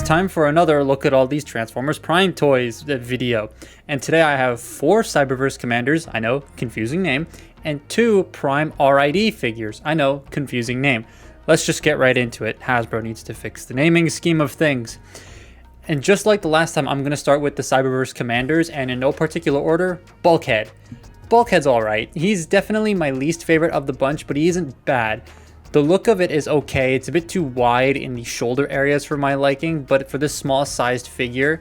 time for another look at all these Transformers Prime toys video. And today I have 4 Cyberverse Commanders, I know, confusing name, and 2 Prime RID figures, I know, confusing name. Let's just get right into it. Hasbro needs to fix the naming scheme of things. And just like the last time, I'm going to start with the Cyberverse Commanders, and in no particular order, Bulkhead. Bulkhead's alright. He's definitely my least favorite of the bunch, but he isn't bad. The look of it is okay. It's a bit too wide in the shoulder areas for my liking, but for this small sized figure,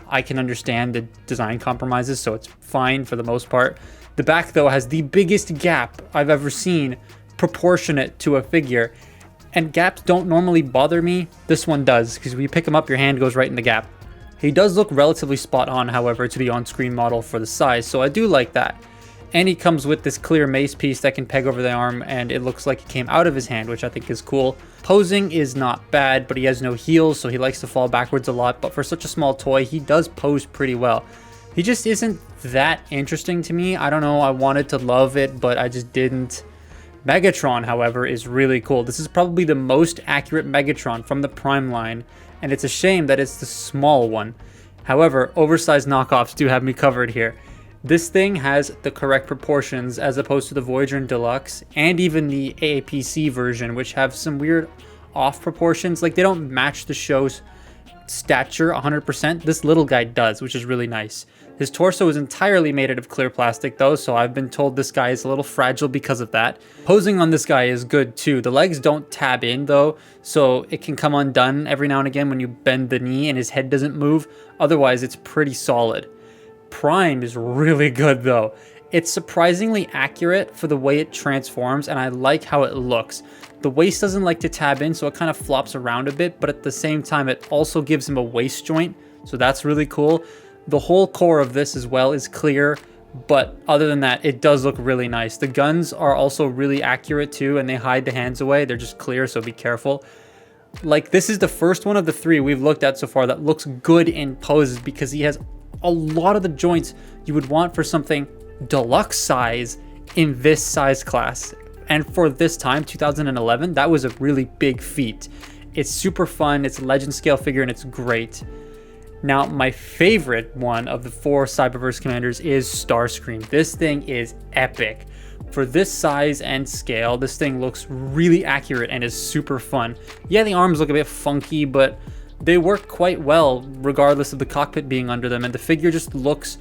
I can understand the design compromises, so it's fine for the most part. The back though has the biggest gap I've ever seen proportionate to a figure, and gaps don't normally bother me. This one does, because when you pick him up, your hand goes right in the gap. He does look relatively spot on, however, to the on-screen model for the size, so I do like that. And he comes with this clear mace piece that can peg over the arm, and it looks like it came out of his hand, which I think is cool. Posing is not bad, but he has no heels, so he likes to fall backwards a lot. But for such a small toy, he does pose pretty well. He just isn't that interesting to me. I don't know, I wanted to love it, but I just didn't. Megatron, however, is really cool. This is probably the most accurate Megatron from the Prime line, and it's a shame that it's the small one. However, oversized knockoffs do have me covered here. This thing has the correct proportions as opposed to the Voyager and Deluxe and even the AAPC version, which have some weird off proportions. Like, they don't match the show's stature 100%. This little guy does, which is really nice. His torso is entirely made out of clear plastic though, so I've been told this guy is a little fragile because of that. Posing on this guy is good too. The legs don't tab in though, so it can come undone every now and again when you bend the knee and his head doesn't move. Otherwise, it's pretty solid. Prime is really good though. It's surprisingly accurate for the way it transforms, and I like how it looks. The waist doesn't like to tab in, so it kind of flops around a bit, but at the same time it also gives him a waist joint, so that's really cool. The whole core of this as well is clear, but other than that, it does look really nice. The guns are also really accurate too, and they hide the hands away. They're just clear, so be careful. Like, this is the first one of the 3 we've looked at so far that looks good in poses, because he has a lot of the joints you would want for something deluxe size in this size class. And for this time, 2011, that was a really big feat. It's super fun, it's a legend scale figure, and it's great. Now, my favorite one of the 4 Cyberverse Commanders is Starscream. This thing is epic. For this size and scale, this thing looks really accurate and is super fun. Yeah, the arms look a bit funky, but they work quite well regardless of the cockpit being under them, and the figure just looks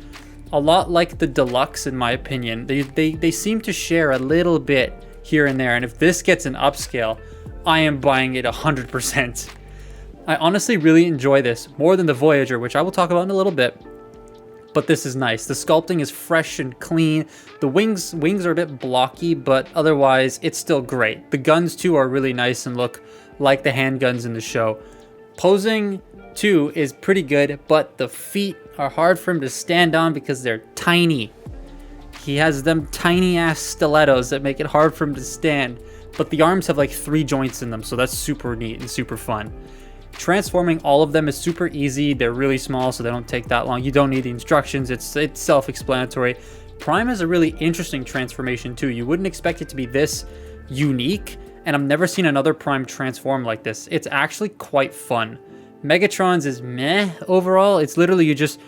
a lot like the Deluxe in my opinion. They seem to share a little bit here and there, and if this gets an upscale, I am buying it 100%. I honestly really enjoy this more than the Voyager, which I will talk about in a little bit, but this is nice. The sculpting is fresh and clean. The wings are a bit blocky, but otherwise it's still great. The guns too are really nice and look like the handguns in the show. Posing too is pretty good, but the feet are hard for him to stand on because they're tiny. He has them tiny ass stilettos that make it hard for him to stand, but the arms have like 3 joints in them, so that's super neat and super fun. Transforming all of them is super easy. They're really small, so they don't take that long. You don't need the instructions. It's self-explanatory. Prime is a really interesting transformation too. You wouldn't expect it to be this unique, and I've never seen another Prime transform like this. It's actually quite fun. Megatron's is meh overall. It's literally you just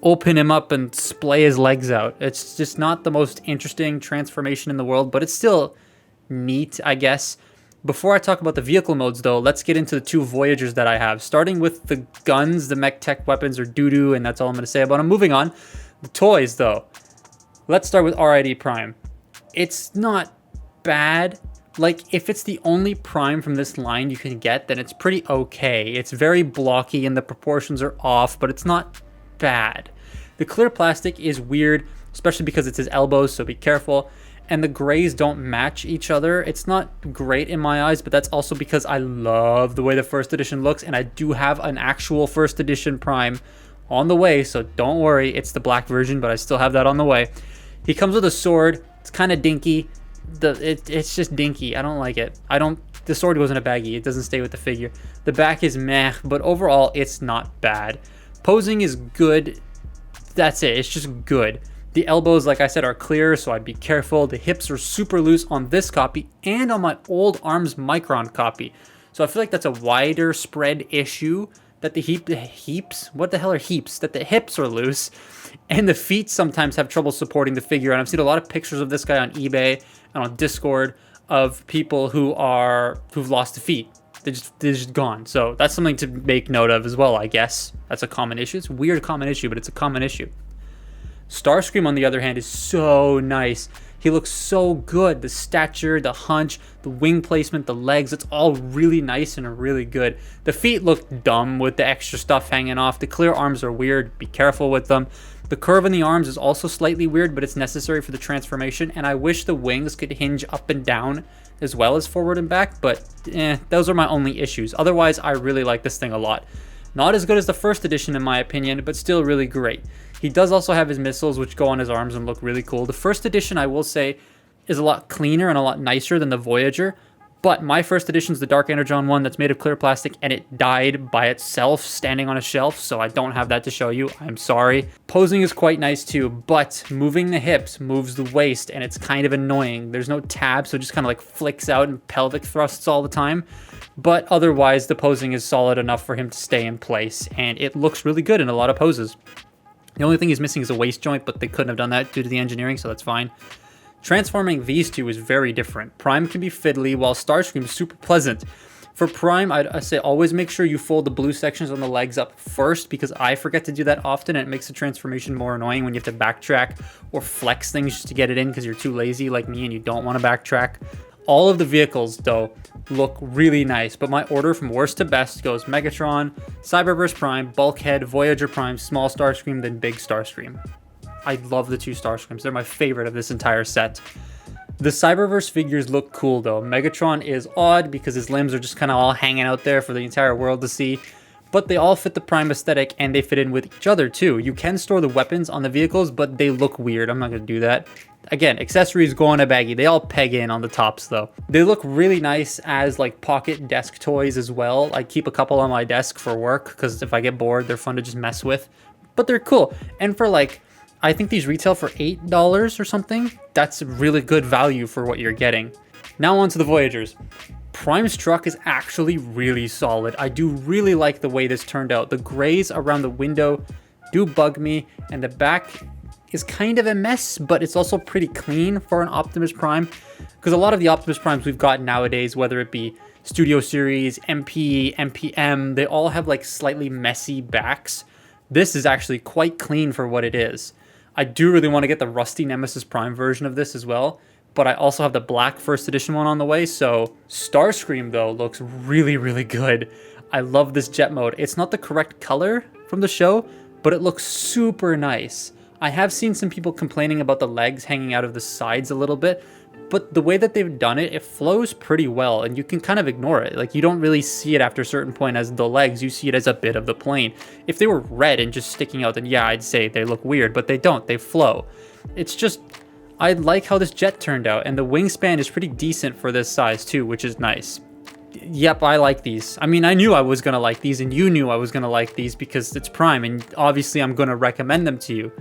open him up and splay his legs out. It's just not the most interesting transformation in the world, but it's still neat, I guess. Before I talk about the vehicle modes though, let's get into the 2 Voyagers that I have. Starting with the guns, the mech tech weapons are doo-doo, and that's all I'm going to say about them. Moving on, the toys though. Let's start with RID Prime. It's not bad. Like, if it's the only Prime from this line you can get, then it's pretty okay. It's very blocky and the proportions are off, but it's not bad. The clear plastic is weird, especially because it's his elbows, so be careful. And the grays don't match each other. It's not great in my eyes, but that's also because I love the way the first edition looks, and I do have an actual first edition Prime on the way, so don't worry, it's the black version, but I still have that on the way. He comes with a sword. It's kind of dinky. It's just dinky. I don't like it. The sword goes in a baggie. It doesn't stay with the figure. The back is meh, but overall, it's not bad. Posing is good. That's it. It's just good. The elbows, like I said, are clear, so I'd be careful. The hips are super loose on this copy and on my old Arms Micron copy. So I feel like that's a wider spread issue that the heaps? What the hell are heaps? That the hips are loose, and the feet sometimes have trouble supporting the figure. And I've seen a lot of pictures of this guy on eBay and on Discord of people who've lost the feet. They're just gone. So that's something to make note of as well, I guess. That's a common issue. It's a weird common issue, but it's a common issue. Starscream, on the other hand, is so nice. He looks so good. The stature, the hunch, the wing placement, the legs, it's all really nice and really good. The feet look dumb with the extra stuff hanging off. The clear arms are weird. Be careful with them. The curve in the arms is also slightly weird, but it's necessary for the transformation. And I wish the wings could hinge up and down as well as forward and back, but those are my only issues. Otherwise, I really like this thing a lot. Not as good as the first edition in my opinion, but still really great. He does also have his missiles, which go on his arms and look really cool. The first edition, I will say, is a lot cleaner and a lot nicer than the Voyager. But my first edition is the Dark Energon one that's made of clear plastic, and it died by itself standing on a shelf, so I don't have that to show you. I'm sorry. Posing is quite nice too, but moving the hips moves the waist, and it's kind of annoying. There's no tab, so it just kind of like flicks out and pelvic thrusts all the time. But otherwise, the posing is solid enough for him to stay in place, and it looks really good in a lot of poses. The only thing he's missing is a waist joint, but they couldn't have done that due to the engineering, so that's fine. Transforming these two is very different. Prime can be fiddly, while Starscream is super pleasant. For Prime, I say always make sure you fold the blue sections on the legs up first, because I forget to do that often, and it makes the transformation more annoying when you have to backtrack or flex things just to get it in because you're too lazy like me and you don't want to backtrack. All of the vehicles, though, look really nice, but my order from worst to best goes Megatron, Cyberverse Prime, Bulkhead, Voyager Prime, Small Starscream, then Big Starscream. I love the two Starscreams. They're my favorite of this entire set. The Cyberverse figures look cool, though. Megatron is odd because his limbs are just kind of all hanging out there for the entire world to see, but they all fit the Prime aesthetic, and they fit in with each other, too. You can store the weapons on the vehicles, but they look weird. I'm not going to do that. Again, accessories go on a baggie. They all peg in on the tops, though. They look really nice as, like, pocket desk toys as well. I keep a couple on my desk for work, because if I get bored, they're fun to just mess with. But they're cool. And for, like, I think these retail for $8 or something. That's really good value for what you're getting. Now on to the Voyagers. Prime's truck is actually really solid. I do really like the way this turned out. The grays around the window do bug me, and the back is kind of a mess, but it's also pretty clean for an Optimus Prime, because a lot of the Optimus Primes we've got nowadays, whether it be Studio Series, MP, MPM, they all have like slightly messy backs. This is actually quite clean for what it is. I do really want to get the Rusty Nemesis Prime version of this as well, but I also have the black first edition one on the way, so Starscream, though, looks really, really good. I love this jet mode. It's not the correct color from the show, but it looks super nice. I have seen some people complaining about the legs hanging out of the sides a little bit, but the way that they've done it, it flows pretty well, and you can kind of ignore it. Like, you don't really see it after a certain point as the legs, you see it as a bit of the plane. If they were red and just sticking out, then yeah, I'd say they look weird, but they don't, they flow. It's just, I like how this jet turned out, and the wingspan is pretty decent for this size too, which is nice. Yep, I like these. I mean, I knew I was gonna like these, and you knew I was gonna like these because it's Prime, and obviously I'm gonna recommend them to you.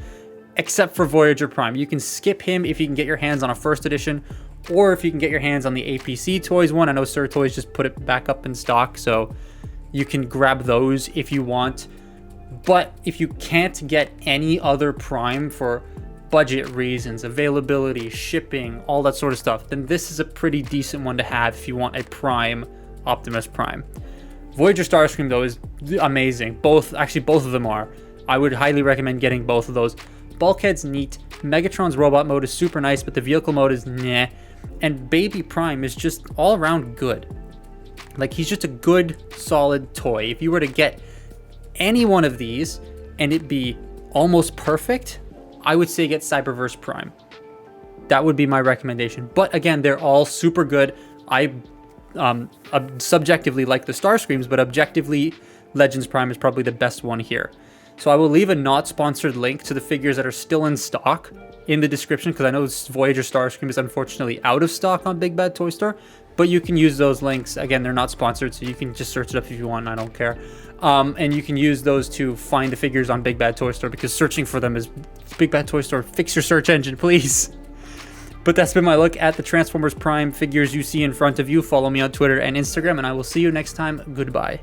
Except for Voyager Prime. You can skip him if you can get your hands on a first edition, or if you can get your hands on the APC Toys one. I know Sir Toys just put it back up in stock, so you can grab those if you want. But if you can't get any other Prime for budget reasons, availability, shipping, all that sort of stuff, then this is a pretty decent one to have if you want a Prime Optimus Prime. Voyager Starscream, though, is amazing. Both of them are. I would highly recommend getting both of those. Bulkhead's neat, Megatron's robot mode is super nice, but the vehicle mode is meh, and Baby Prime is just all around good. Like, he's just a good, solid toy. If you were to get any one of these and it be almost perfect, I would say get Cyberverse Prime. That would be my recommendation. But again, they're all super good. I subjectively like the Starscreams, but objectively, Legends Prime is probably the best one here. So I will leave a not sponsored link to the figures that are still in stock in the description, because I know Voyager Starscream is unfortunately out of stock on Big Bad Toy Store, but you can use those links. Again, they're not sponsored, so you can just search it up if you want. I don't care. And you can use those to find the figures on Big Bad Toy Store, because searching for them is Big Bad Toy Store. Fix your search engine, please. But that's been my look at the Transformers Prime figures you see in front of you. Follow me on Twitter and Instagram, and I will see you next time. Goodbye.